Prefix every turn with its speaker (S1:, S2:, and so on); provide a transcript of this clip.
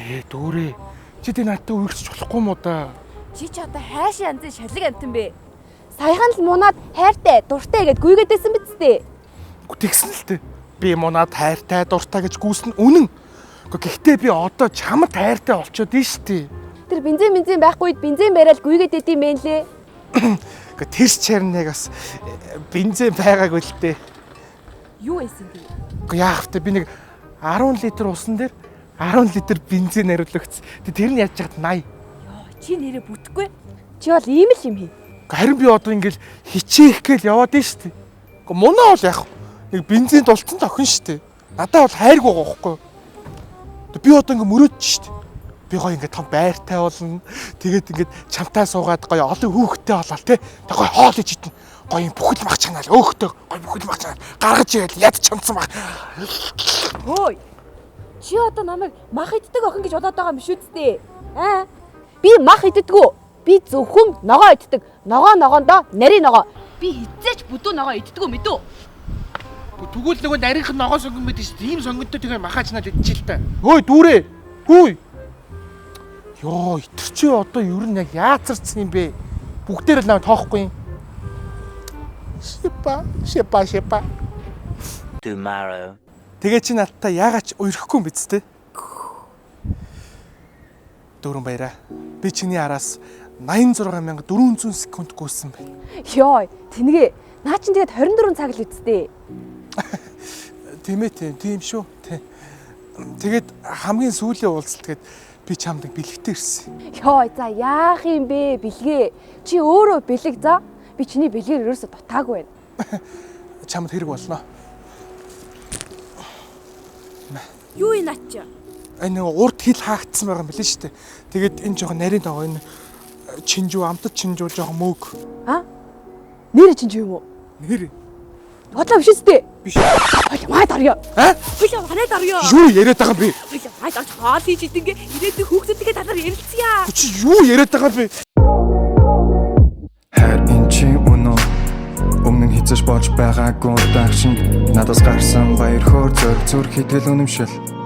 S1: Дүүрээ. Чи тэ надтай үргэлж болохгүй мó да.
S2: Чи одоо хайшаа янзын шалиг амтан бэ? Саяхан л мунаад хайртай, дуртай гэд гүйгээдсэн биз дээ.
S1: Тэгсэн л дээ. Би мунаад хайртай, дуртай гэж гүйсэн үнэн. Гэхдээ би одоо чамд хайртай болчиход нь штий.
S2: Тэр бензин байхгүй үед бензин бариад гүйгээд идэм бэ лээ.
S1: Тэр чарныг бас бензин байгаагүй л дээ.
S2: Юу эсэн бэ?
S1: Яах вэ? Би нэг 10 литр усан дээр 10 литр бензин хариулагц. Тэр нь яаж чад 80.
S2: Чи нэрээ бүтэхгүй. Чи бол ийм л юм хий.
S1: Харин би одоо ингээл хичээх гээл яваад нь штий. Мунаа бол яах вэ? Нэг бензин дулцсан тохин штий. Надаа бол хайргүй гооххгүй. Би одоо ингээ мөрөөдч штий. Би гоё ингээ том байртай болно. Тэгээд ингээ чамтай суугаад гоё олон хүүхэдтэй болол те. Тэг гоё хоол иж идэн. Гоё юм бүхэл мах чанаал өөхтэй гоё бүхэл мах чанаал гаргаж ирээл яд чамцсан баг.
S2: Хөөе. Чи одоо намайг мах иддэг охин гэж бодоод байгаа юм шүү дээ. Аа. Би мах иддэггүй. Би зөвхөн ногоо иддэг. Ногоондоо нарийн ногоо. Би хизээч бүдүү ногоо иддэггүй мэдүү.
S1: Тэгвэл нөгөө нарийнх нь ногоо сонгон мэдэн шүү. Ийм сонгонтой тэгээ махаачнаад идчихэл та. Хөөе дүүрээ. Хөөе. Йоо, итэр чи одоо ер нь яг яацарсан юм бэ? Бүгдээр л наваа тоохгүй юм. Шипа.
S3: Tomorrow.
S1: Тэгээ чи надтай яагаад уйрахгүй юм биз дээ? Дөрөн баяраа. Би чиний араас 86400 секунд гүйсэн байна.
S2: Йоо, тэнгээ. Наа чин тэгээд 24 цаг л үсттэй.
S1: Тийм шүү. Тэгээд хамгийн сүүлийн уулзалт гээд би чамд бэлэгтэй ирсэн.
S2: Йоо, за яах юм бэ? Бэлгээ. Чи өөрөө бэлэг за. Би чиний бэлгээр ерөөсө дутаагүй байна.
S1: Чамд хэрэг болно.
S2: Юу энэ ачаа?
S1: Энэ урд хил хаагдсан байгаа юм билээ шүү дээ. Тэгээд энэ жоохон нарийн тоо энэ чинжүү амтд чинжүү жоохон мөөг.
S2: А? Нэр чинжүү юм уу?
S1: Нэр.
S2: Бодлоо биш үстэй.
S1: Биш.
S2: Маа дарья.
S1: А?
S2: Биш ханаа дарья.
S1: Юу яриад байгаа юм бэ?
S2: Биш маа дарья хаал хийж идэнгээ ирээдүйн хүүхдүүдийнхээ талаар ярилцъя.
S1: Чи юу яриад байгаа юм бэ?
S4: Хайр энэ чи үнэн өмнө нь хизэж болж байгаагүй дагшин надаас гарсан баяр хөөр зүрх зүрх хитгэл үнэмшил